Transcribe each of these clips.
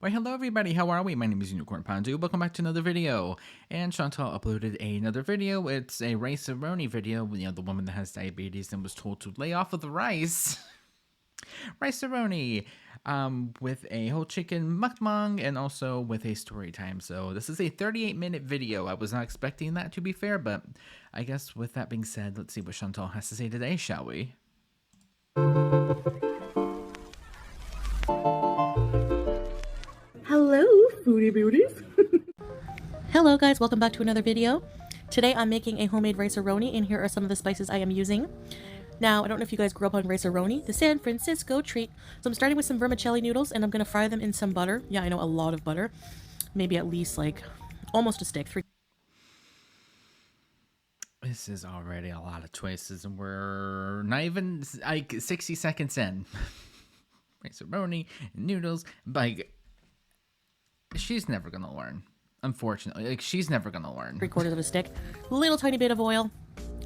Why, hello everybody, how are we? My name is Unicorn Pandu. Welcome back to another video. And Chantal uploaded another video. It's a rice-a-roni video. You know, the woman that has diabetes and was told to lay off of the rice. Rice-a-roni. With a whole chicken mukbang and also with a story time. So this is a 38-minute video. I was not expecting that, to be fair, but I guess with that being said, let's see what Chantal has to say today, shall we? Hello, foodie beauties. Hello guys, welcome back to another video. Today I'm making a homemade rice-a-roni, and here are some of the spices I am using. Now, I don't know if you guys grew up on rice-a-roni, the San Francisco treat. So I'm starting with some vermicelli noodles, and I'm going to fry them in some butter. Yeah, I know, a lot of butter. Maybe at least like almost a stick. This is already a lot of choices, and we're not even like 60 seconds in. Rice-a-roni, noodles, like, she's never gonna learn. Unfortunately, like, she's never gonna learn. 3/4 of a stick, little tiny bit of oil,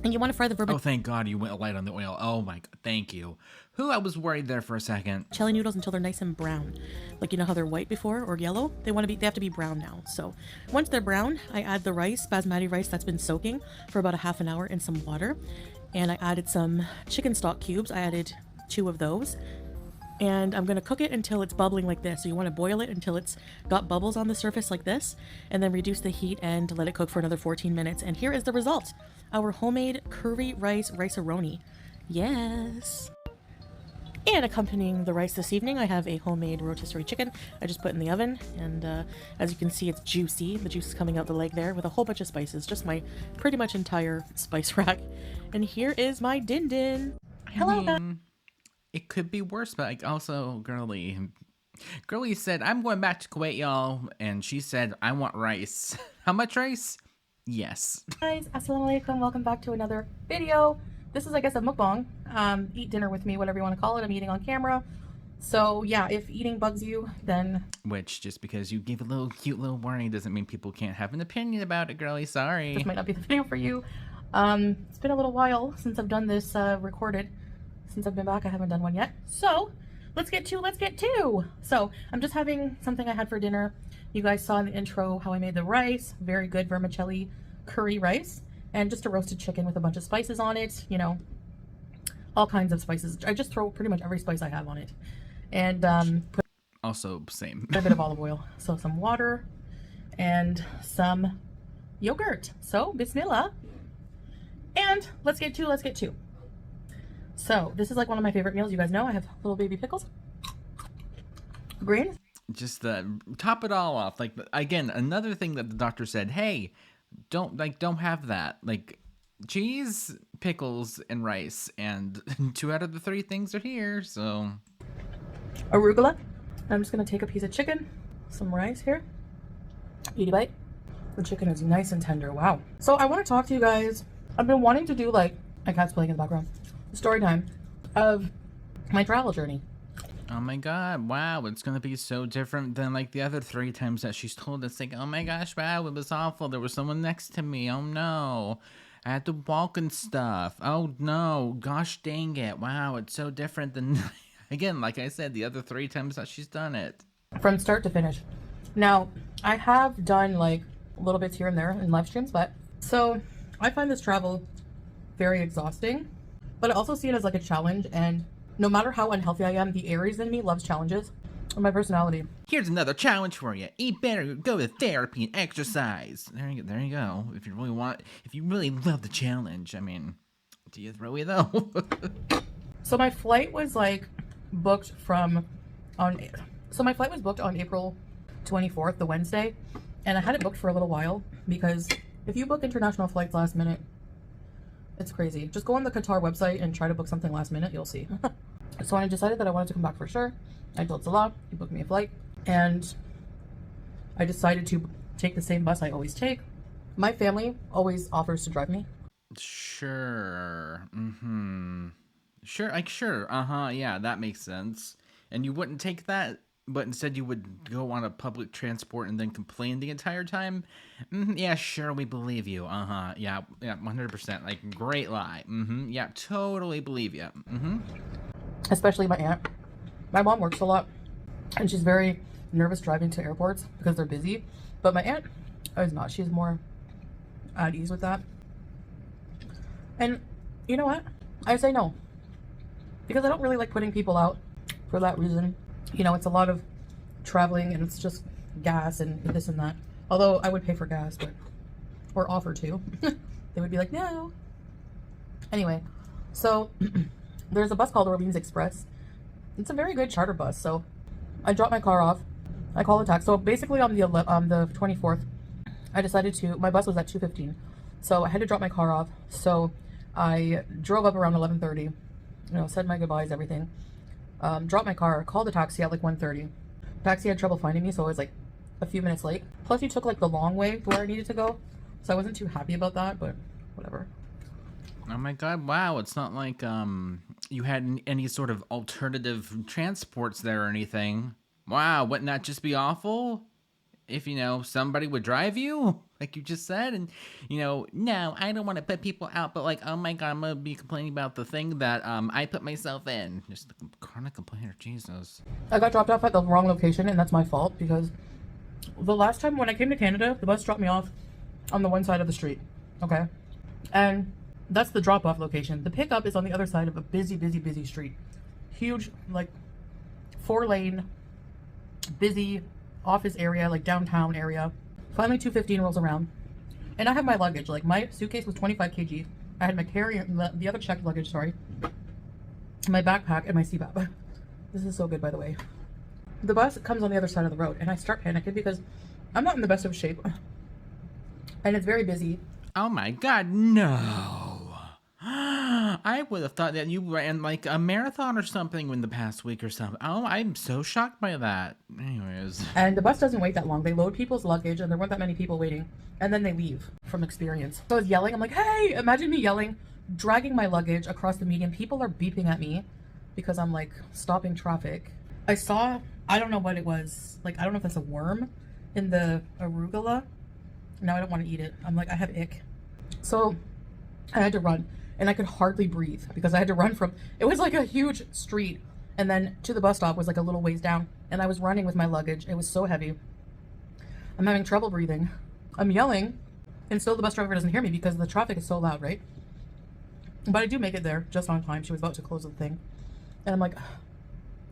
and you want to fry the vermicelli. Oh, thank God you went light on the oil. Oh my God, thank you. I was worried there for a second. Noodles until they're nice and brown. Like, you know how they're white before or yellow? They have to be brown now. So once they're brown, I add the rice, basmati rice that's been soaking for about a half an hour in some water. And I added some chicken stock cubes. I added 2 of those. And I'm going to cook it until it's bubbling like this. So you want to boil it until it's got bubbles on the surface like this, and then reduce the heat and let it cook for another 14 minutes. And here is the result. Our homemade curry rice-a-roni. Yes. And accompanying the rice this evening, I have a homemade rotisserie chicken I just put in the oven. And as you can see, it's juicy. The juice is coming out the leg there with a whole bunch of spices. Just my pretty much entire spice rack. And here is my din din. Hello, guys. It could be worse, but like, also, Girly said, I'm going back to Kuwait, y'all. And she said, I want rice. How much rice? Yes. Guys, assalamu alaikum. Welcome back to another video. This is, I guess, a mukbang. Eat dinner with me, whatever you want to call it. I'm eating on camera. So yeah, if eating bugs you, then... Which, just because you gave a cute little warning doesn't mean people can't have an opinion about it, Girly. Sorry. This might not be the video for you. It's been a little while since I've done this recorded. Since I've been back, I haven't done one yet. So let's get to. So I'm just having something I had for dinner. You guys saw in the intro how I made the rice. Very good vermicelli curry rice. And just a roasted chicken with a bunch of spices on it. You know, all kinds of spices. I just throw pretty much every spice I have on it. And put also same. a bit of olive oil. So some water and some yogurt. So bismillah. And let's get to. So this is like one of my favorite meals. You guys know I have little baby pickles. Greens. Just top it all off. Like, again, another thing that the doctor said, hey, don't have that. Like, cheese, pickles, and rice. And 2 out of the 3 things are here, so. Arugula. I'm just going to take a piece of chicken, some rice here. Eat a bite. The chicken is nice and tender. Wow. So I want to talk to you guys. I've been wanting to do, like, my cat's playing in the background, story time of my travel journey. Oh my God, wow, it's gonna be so different than like the other 3 times that she's told us, like, oh my gosh, wow, it was awful, there was someone next to me, oh no, I had to walk and stuff, oh no, gosh dang it, wow, it's so different than, again, like I said, the other 3 times that she's done it. From start to finish. Now, I have done like little bits here and there in live streams, but so I find this travel very exhausting, but I also see it as like a challenge, and no matter how unhealthy I am, the Aries in me loves challenges. And my personality. Here's another challenge for you. Eat better, go to therapy, and exercise. There you go. If you really love the challenge. I mean, do you really though? So my flight was like booked on April 24th, the Wednesday, and I had it booked for a little while because if you book international flights last minute, it's crazy. Just go on the Qatar website and try to book something last minute. You'll see. So I decided that I wanted to come back for sure. I told Salah, he booked me a flight, and I decided to take the same bus I always take. My family always offers to drive me. Sure. Sure. Yeah, that makes sense. And you wouldn't take that? But instead you would go on a public transport and then complain the entire time? Yeah, sure, we believe you. Yeah, 100%. Like, great lie. Yeah, totally believe you. Especially my aunt. My mom works a lot, and she's very nervous driving to airports because they're busy. But my aunt is not. She's more at ease with that. And you know what? I say no. Because I don't really like putting people out for that reason. You know, it's a lot of traveling and it's just gas and this and that. Although I would pay for gas, but, or offer to. They would be like, no. Anyway, so there's a bus called Orleans Express. It's a very good charter bus. So I dropped my car off. I called a taxi. So basically on the 24th, I decided to, my bus was at 2:15. So I had to drop my car off. So I drove up around 11:30, you know, said my goodbyes, everything. Dropped my car, called a taxi at like 1:30. Taxi had trouble finding me, so I was like a few minutes late. Plus he took like the long way to where I needed to go. So I wasn't too happy about that, but whatever. Oh my god, wow, it's not like you had any sort of alternative transports there or anything. Wow, wouldn't that just be awful? If, you know, somebody would drive you, like you just said, and, you know, no, I don't want to put people out, but like, oh my god, I'm gonna be complaining about the thing that I put myself in. Just a chronic complainer, Jesus. I got dropped off at the wrong location, and that's my fault, because the last time when I came to Canada, the bus dropped me off on the one side of the street, okay? And that's the drop-off location. The pickup is on the other side of a busy street. Huge, like, 4-lane, busy office area, like downtown area. Finally 2:15 rolls around, and I have my luggage. Like, my suitcase was 25 kg. I had my carry, the other checked luggage, sorry, my backpack, and my CPAP. This is so good, by the way. The bus comes on the other side of the road, and I start panicking because I'm not in the best of shape, and it's very busy. Oh my god, no. I would have thought that you ran like a marathon or something in the past week or something. Oh, I'm so shocked by that. Anyways. And the bus doesn't wait that long. They load people's luggage, and there weren't that many people waiting, and then they leave from experience. So I was yelling. I'm like, hey, imagine me yelling, dragging my luggage across the median. People are beeping at me because I'm like stopping traffic. I saw, I don't know what it was. Like, I don't know if that's a worm in the arugula. Now I don't want to eat it. I'm like, I have ick. So I had to run, and I could hardly breathe because I had to run from, it was like a huge street, and then to the bus stop was like a little ways down, and I was running with my luggage. It was so heavy. I'm having trouble breathing. I'm yelling, and still the bus driver doesn't hear me because the traffic is so loud, right? But I do make it there just on time. She was about to close the thing, and I'm like,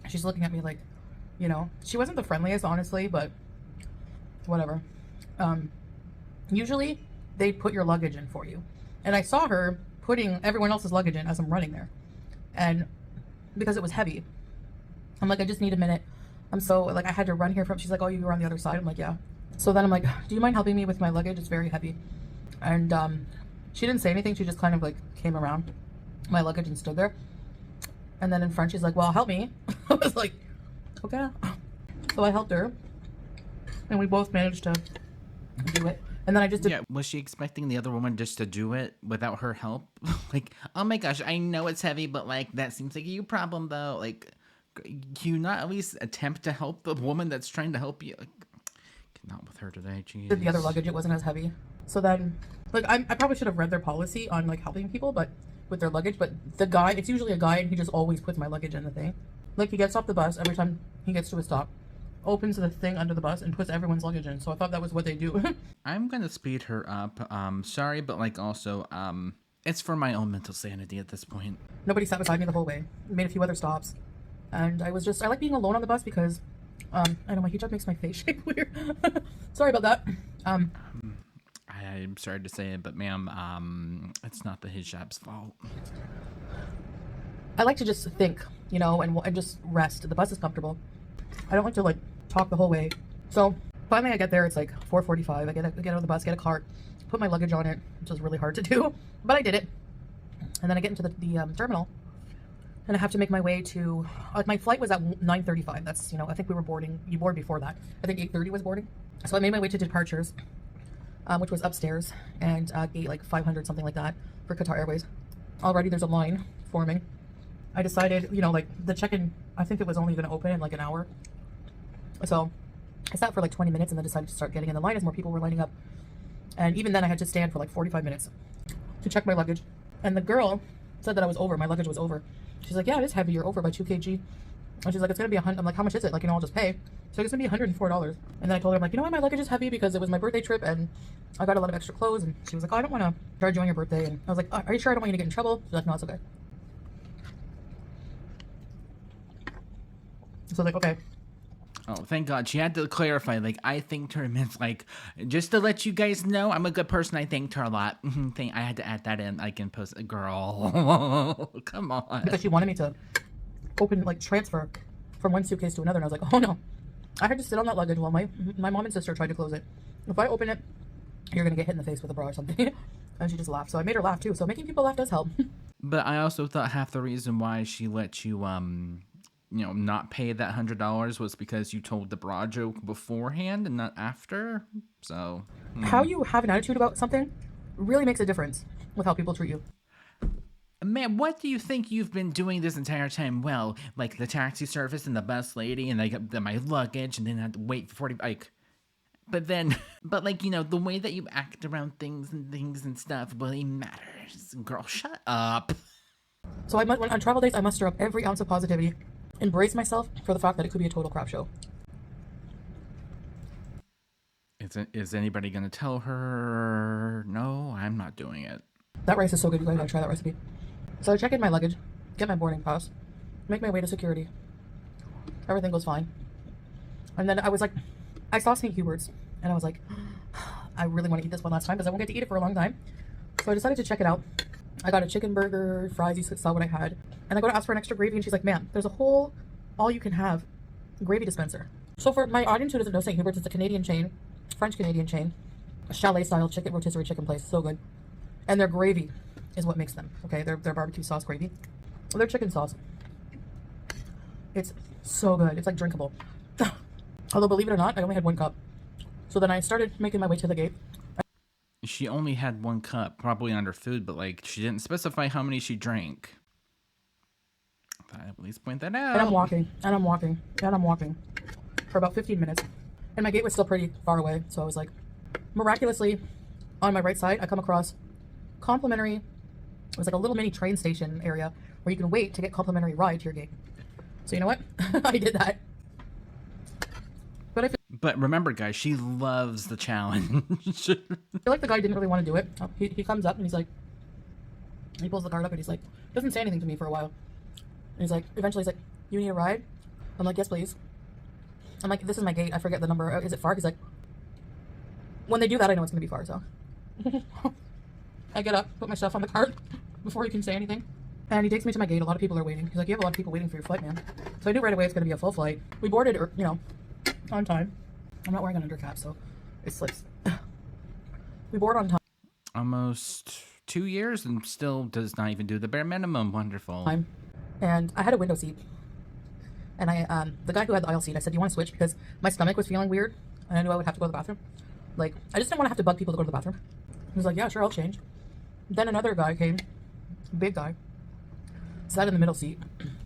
she's looking at me like, you know, she wasn't the friendliest, honestly, but whatever. Usually they put your luggage in for you, and I saw her putting everyone else's luggage in as I'm running there, and because it was heavy, I'm like, I just need a minute. I'm so, like, I had to run here from, she's like, oh, you were on the other side. I'm like, yeah. So then I'm like, do you mind helping me with my luggage? It's very heavy. And she didn't say anything. She just kind of like came around my luggage and stood there, and then in front she's like, well, help me. I was like, okay. So I helped her, and we both managed to do it. And then I just did. Yeah, was she expecting the other woman just to do it without her help? Like, oh my gosh, I know it's heavy, but like, that seems like a you problem though. Like, can you not at least attempt to help the woman that's trying to help you? Like, not with her today, jeez. Did the other luggage, it wasn't as heavy. So then, like, I probably should have read their policy on like helping people, but with their luggage. But the guy, it's usually a guy, and he just always puts my luggage in the thing. Like, he gets off the bus every time he gets to a stop, opens the thing under the bus and puts everyone's luggage in. So I thought that was what they do. I'm gonna speed her up. Sorry, but like also, it's for my own mental sanity at this point. Nobody sat beside me the whole way. We made a few other stops, and I like being alone on the bus because, I know my hijab makes my face shape weird. Sorry about that. I'm sorry to say it, but ma'am, it's not the hijab's fault. I like to just think, you know, and just rest. The bus is comfortable. I don't like to like talk the whole way. So finally I get there. It's like 4:45. I get out of the bus, get a cart, put my luggage on it, which was really hard to do, but I did it. And then I get into the terminal, and I have to make my way to, like, my flight was at 9:35. That's, you know, I think you board before that. I think 8:30 was boarding. So I made my way to departures, which was upstairs, and gate like 500, something like that, for Qatar Airways. Already there's a line forming. I decided, you know, like, the check-in, I think it was only going to open in like an hour. So I sat for like 20 minutes and then decided to start getting in the line as more people were lining up. And even then I had to stand for like 45 minutes to check my luggage. And the girl said that I was over. My luggage was over. She's like, yeah, it is heavy. You're over by 2 kg. And she's like, it's gonna be $100. I'm like, how much is it? Like, I'll just pay. So it's gonna be $104. And then I told her, I'm like, you know what, my luggage is heavy because it was my birthday trip and I got a lot of extra clothes. And she was like, oh, I don't want to charge you on your birthday. And I was like, are you sure I don't want you to get in trouble? She's like, no, it's okay. So I was like, okay. Oh, thank God. She had to clarify, like, I thanked her, meant, like, just to let you guys know, I'm a good person. I thanked her a lot. I had to add that in. I can post, girl. Come on. Because she wanted me to open, like, transfer from one suitcase to another. And I was like, oh, no. I had to sit on that luggage while my mom and sister tried to close it. If I open it, you're going to get hit in the face with a bra or something. And she just laughed. So I made her laugh, too. So making people laugh does help. But I also thought half the reason why she let you, not pay that $100 was because you told the bra joke beforehand and not after. So how you have an attitude about something really makes a difference with how people treat you. Man, what do you think you've been doing this entire time? Well, like the taxi service and the bus lady and like my luggage, and then I had to wait for 40 like. But then, the way that you act around things and stuff really matters. Girl, shut up. So on travel days, I muster up every ounce of positivity. Embrace myself for the fact that it could be a total crap show. Is anybody gonna tell her? No, I'm not doing it. That rice is so good, you guys gotta try that recipe. So I check in my luggage, get my boarding pass, make my way to security. Everything goes fine. And then I was like, I saw St. Hubert's, and I was like, I really want to eat this one last time because I won't get to eat it for a long time. So I decided to check it out. I got a chicken burger, fries, you saw what I had. And I go to ask for an extra gravy, and she's like, ma'am, there's a whole all-you-can-have gravy dispenser. So for my audience who doesn't know St. Hubert's, it's a Canadian chain, French-Canadian chain, a chalet-style chicken, rotisserie chicken place, so good. And their gravy is what makes them, okay? Their barbecue sauce gravy. Their chicken sauce. It's so good. It's like drinkable. Although, believe it or not, I only had 1 cup. So then I started making my way to the gate. She only had 1 cup, probably on her food, but like she didn't specify how many she drank. I thought I'd at least point that out. And I'm walking, and I'm walking, and I'm walking for about 15 minutes. And my gate was still pretty far away, so I was like, miraculously, on my right side, I come across complimentary, it was like a little mini train station area where you can wait to get complimentary ride to your gate. So you know what? I did that. But remember, guys, she loves the challenge. I feel like the guy didn't really want to do it. He comes up and he's like, he pulls the card up and he's like, doesn't say anything to me for a while. And he's like, eventually he's like, you need a ride? I'm like, yes, please. I'm like, this is my gate. I forget the number. Is it far? He's like, when they do that, I know it's going to be far, so. I get up, put my stuff on the cart before he can say anything. And he takes me to my gate. A lot of people are waiting. He's like, you have a lot of people waiting for your flight, man. So I knew right away it's going to be a full flight. We boarded, on time. I'm not wearing an undercap, so it slips. We board on time. Almost 2 years and still does not even do the bare minimum. Wonderful. And I had a window seat. And the guy who had the aisle seat, I said, do you want to switch? Because my stomach was feeling weird. And I knew I would have to go to the bathroom. Like, I just didn't want to have to bug people to go to the bathroom. He was like, yeah, sure, I'll change. Then another guy came, big guy, sat in the middle seat.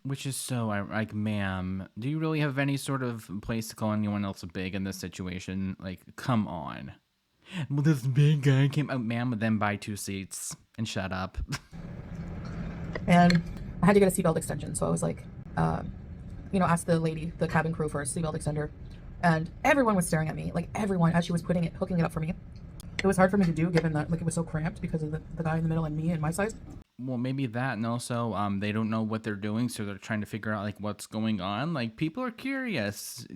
Which is so, like, ma'am, do you really have any sort of place to call anyone else big in this situation? Like, come on. Well, this big guy came out, ma'am, then buy 2 seats and shut up. And I had to get a seatbelt extension, so I was like, ask the lady, the cabin crew for a seatbelt extender. And everyone was staring at me, like everyone, as she was hooking it up for me. It was hard for me to do, given that like it was so cramped because of the guy in the middle and me and my size. Well, maybe that, and also they don't know what they're doing, so they're trying to figure out like what's going on. Like, people are curious.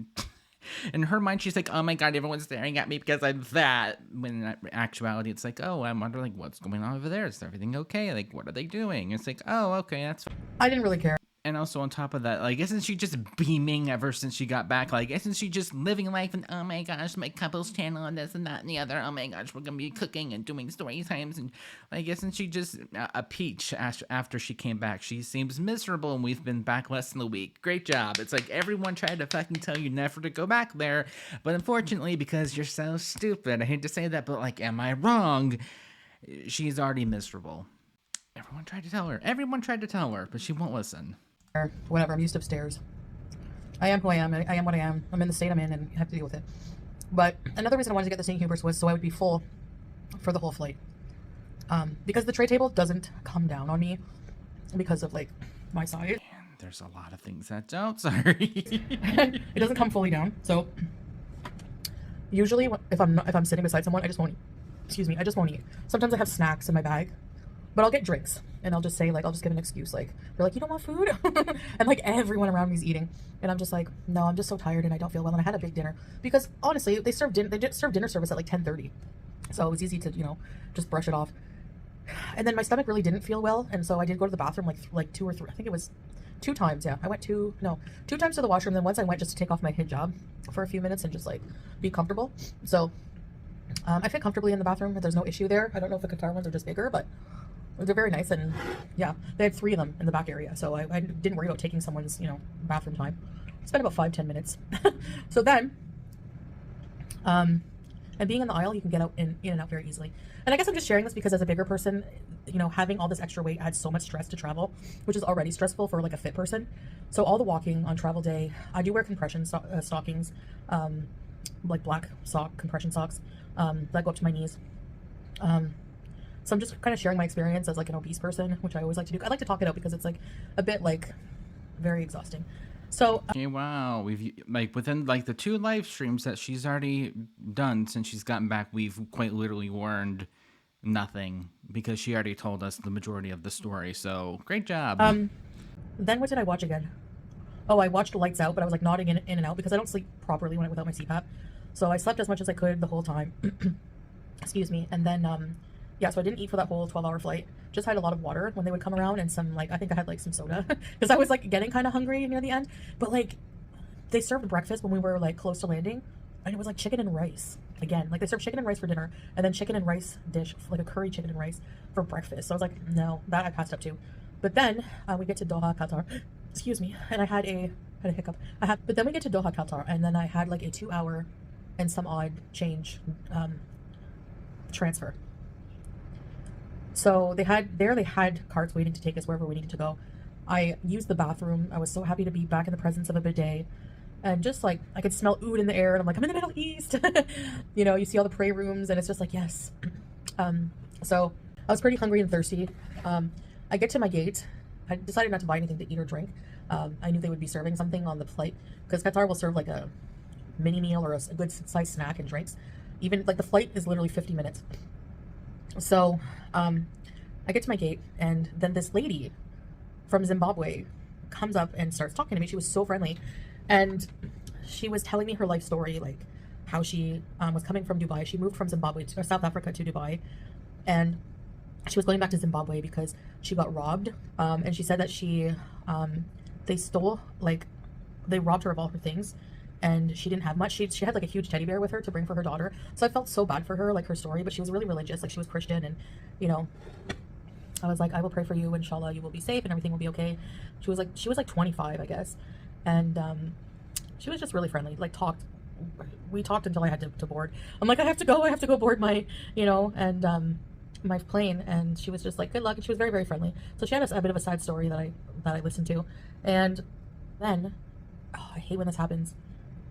In her mind, she's like, oh my God, everyone's staring at me because I'm fat. When in actuality, it's like, oh, I wonder like what's going on over there. Is everything okay? Like, what are they doing? It's like, oh, okay, that's fine. I didn't really care. And also on top of that, like, isn't she just beaming ever since she got back? Like, isn't she just living life and, oh my gosh, my couple's channel and this and that and the other. Oh my gosh, we're going to be cooking and doing story times. And, like, isn't she just a peach after she came back? She seems miserable and we've been back less than a week. Great job. It's like everyone tried to fucking tell you never to go back there. But unfortunately, because you're so stupid, I hate to say that, but, like, am I wrong? She's already miserable. Everyone tried to tell her, but she won't listen. Or whatever, I'm used upstairs. I am who I am. I am what I am. I'm in the state I'm in and I have to deal with it. But another reason I wanted to get the St. Hubert's was so I would be full for the whole flight. Because the tray table doesn't come down on me because of like my size. There's a lot of things that don't. Sorry. It doesn't come fully down. So usually if I'm sitting beside someone, I just won't eat. Excuse me, I just won't eat. Sometimes I have snacks in my bag, but I'll get drinks and I'll just say, like, I'll just give an excuse. Like, they're like, you don't want food? And like everyone around me is eating. And I'm just like, no, I'm just so tired and I don't feel well. And I had a big dinner because honestly, they did serve dinner service at like 10:30. So it was easy to, just brush it off. And then my stomach really didn't feel well. And so I did go to the bathroom like two or three, I think it was 2 times. Yeah. I went two times to the washroom. Then once I went just to take off my hijab for a few minutes and just like be comfortable. So I fit comfortably in the bathroom. There's no issue there. I don't know if the Qatar ones are just bigger, but they're very nice. And yeah, they had 3 of them in the back area. So I didn't worry about taking someone's, bathroom time. Spent about 5-10 minutes. So then, and being in the aisle, you can get out in and out very easily. And I guess I'm just sharing this because as a bigger person, having all this extra weight adds so much stress to travel, which is already stressful for like a fit person. So all the walking on travel day, I do wear compression stockings, like black compression socks that go up to my knees. So I'm just kind of sharing my experience as like an obese person, which I always like to do. I like to talk it out because it's like a bit like very exhausting. So Okay, wow. We've like within like the 2 live streams that she's already done since she's gotten back, we've quite literally learned nothing because she already told us the majority of the story. So great job. Then what did I watch again? Oh, I watched Lights Out, but I was like nodding in and out because I don't sleep properly without my CPAP. So I slept as much as I could the whole time. Excuse me. And then yeah, so I didn't eat for that whole 12-hour flight. Just had a lot of water when they would come around and some, like, I think I had like some soda because I was like getting kind of hungry near the end. But like they served breakfast when we were like close to landing and it was like chicken and rice. Again, like they served chicken and rice for dinner and then chicken and rice dish, like a curry chicken and rice for breakfast. So I was like, no, that I passed up too. But then we get to Doha, Qatar. Excuse me. And I had a hiccup. But then we get to Doha, Qatar, and then I had like a 2-hour and some odd change transfer. So they had carts waiting to take us wherever we needed to go. I used the bathroom. I was so happy to be back in the presence of a bidet. And just like, I could smell oud in the air and I'm like, I'm in the Middle East. You see all the prayer rooms and it's just like, yes. So I was pretty hungry and thirsty. I get to my gate. I decided not to buy anything to eat or drink. I knew they would be serving something on the flight because Qatar will serve like a mini meal or a good sized snack and drinks. Even like the flight is literally 50 minutes. So I get to my gate and then this lady from Zimbabwe comes up and starts talking to me. She was so friendly and she was telling me her life story, like how she was coming from Dubai. She moved from Zimbabwe to South Africa to Dubai and she was going back to Zimbabwe because she got robbed. And she said that they robbed her of all her things and she didn't have much. She had like a huge teddy bear with her to bring for her daughter. So I felt so bad for her, like her story, but she was really religious. Like she was Christian and, I was like, I will pray for you. Inshallah, you will be safe and everything will be okay. She was like 25, I guess. And she was just really friendly, we talked until I had to board. I'm like, I have to go board my, my plane. And she was just like, good luck. And she was very, very friendly. So she had a bit of a side story that I listened to. And then, I hate when this happens.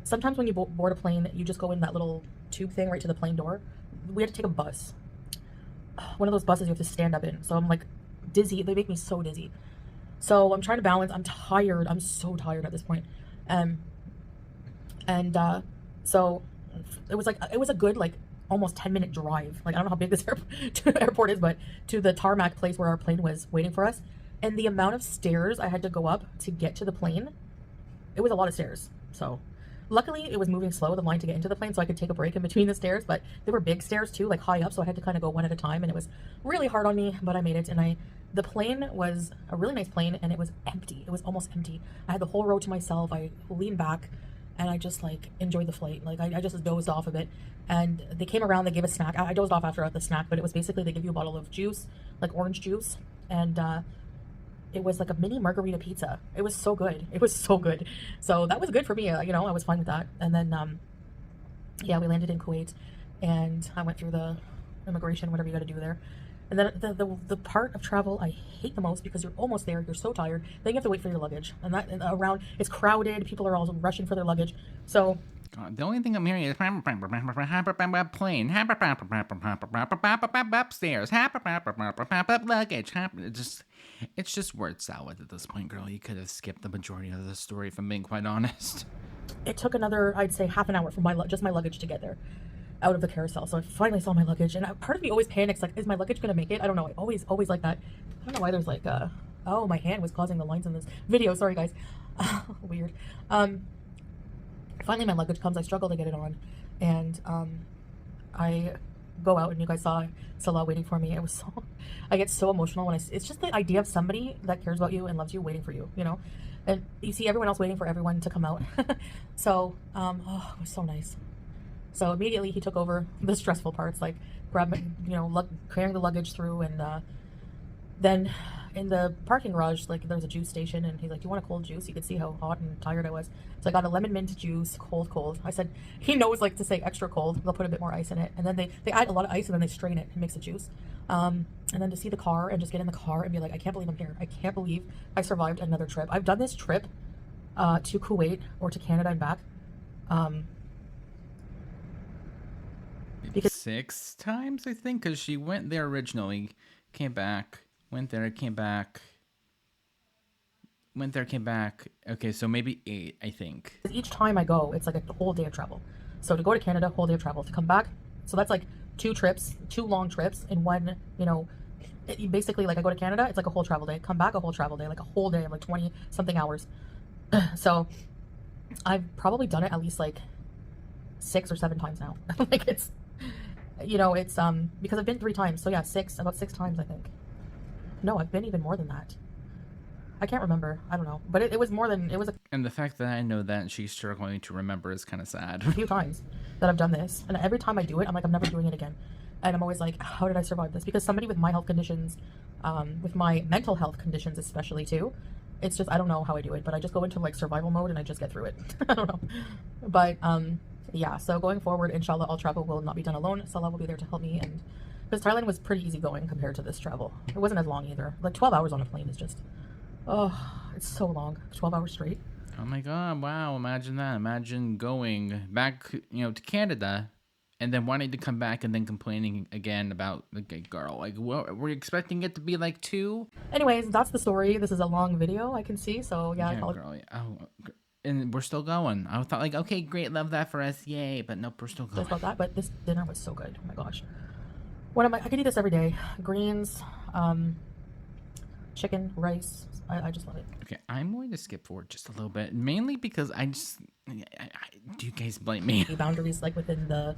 Sometimes when you board a plane, you just go in that little tube thing right to the plane door. We had to take a bus. One of those buses you have to stand up in. So I'm like dizzy. They make me so dizzy. So I'm trying to balance. I'm tired. I'm so tired at this point. So it was a good like almost 10-minute drive. Like I don't know how big this airport is, but to the tarmac place where our plane was waiting for us. And the amount of stairs I had to go up to get to the plane, it was a lot of stairs. So luckily it was moving slow, the line to get into the plane, so I could take a break in between the stairs, but they were big stairs too, like high up, so I had to kind of go one at a time and it was really hard on me, but I made it. And the plane was a really nice plane and it was empty. It was almost empty. I had the whole row to myself. I leaned back and I just like enjoyed the flight. Like I just dozed off a bit and they came around, they gave a snack. I dozed off after the snack, but it was basically they give you a bottle of juice, like orange juice, and it was like a mini margarita pizza. It was so good. It was so good. So that was good for me. I was fine with that. And then, yeah, we landed in Kuwait and I went through the immigration, whatever you got to do there. And then the part of travel I hate the most because you're almost there. You're so tired. Then you have to wait for your luggage. And around, it's crowded. People are all rushing for their luggage. So God, the only thing I'm hearing is plane, upstairs, luggage. It's just word salad at this point, girl. You could have skipped the majority of the story, if I'm being quite honest. It took another, I'd say, half an hour for just my luggage to get there, out of the carousel. So I finally saw my luggage, and part of me always panics, like, is my luggage gonna make it? I don't know. I always like that. I don't know why there's like, oh, my hand was causing the lines in this video. Sorry, guys. Weird. Finally, my luggage comes. I struggle to get it on, and I go out, and you guys saw Salah waiting for me. It was so, I get so emotional when it's just the idea of somebody that cares about you and loves you waiting for you, you know? And you see everyone else waiting for everyone to come out. So, oh, it was so nice. So immediately he took over the stressful parts, like carrying the luggage through, and then in the parking garage, like, there was a juice station, and he's like, "Do you want a cold juice?" You could see how hot and tired I was. So I got a lemon mint juice, cold. I said, he knows, like, to say extra cold. They'll put a bit more ice in it, and then they add a lot of ice, and then they strain it and mix the juice. And then to see the car and just get in the car and be like, I can't believe I'm here. I can't believe I survived another trip. I've done this trip to Kuwait or to Canada and back. Because 6 times, I think, because she went there originally, came back, went there, came back, went there, came back. Okay, so maybe 8, I think. Each time I go, it's like a whole day of travel. So to go to Canada, whole day of travel. To come back, so that's like 2 long trips in one, basically, like, I go to Canada, it's like a whole travel day. Come back, a whole travel day, like a whole day of like 20 something hours. So I've probably done it at least like 6 or 7 times now. Like, it's because I've been 3 times. So yeah, about 6 times, I think. No, I've been even more than that. I can't remember. I don't know. But it was more than, it was And the fact that I know that she's struggling to remember is kind of sad. a few times that I've done this. And every time I do it, I'm like, I'm never doing it again. And I'm always like, how did I survive this? Because somebody with my health conditions, with my mental health conditions especially too, it's just, I don't know how I do it, but I just go into like survival mode and I just get through it. I don't know. But yeah, so going forward, inshallah, all travel will not be done alone. Salah will be there to help me. And because Thailand was pretty easy going compared to this travel. It wasn't as long either. Like 12 hours on a plane is just, oh, it's so long. 12 hours straight. Oh my God, wow, imagine that. Imagine going back, to Canada and then wanting to come back and then complaining again about the gay girl. Like, what, were you expecting it to be like 2? Anyways, that's the story. This is a long video, I can see. So yeah, girl. Oh, and we're still going. I thought, like, okay, great, love that for us, yay. But nope, we're still going. About that, but this dinner was so good. Oh my gosh. I could eat this every day. Greens, chicken, rice. I just love it. Okay, I'm going to skip forward just a little bit, mainly because do you guys blame me? Boundaries, like, within the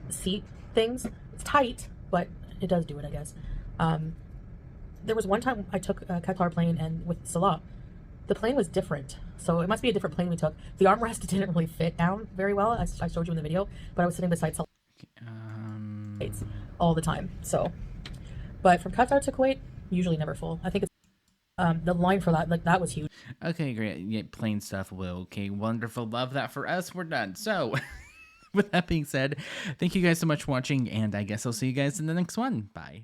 seat things. It's tight, but it does do it, I guess. There was one time I took a Qatar plane, and with Salah, the plane was different. So it must be a different plane we took. The armrest didn't really fit down very well, as I showed you in the video, but I was sitting beside Salah all the time. So, but from Qatar to Kuwait, usually never full. I think it's the line for that, like, that was huge. Okay, great. Yeah, plain stuff, Will. Okay, wonderful. Love that. For us, we're done. So, with that being said, thank you guys so much for watching, and I guess I'll see you guys in the next one. Bye.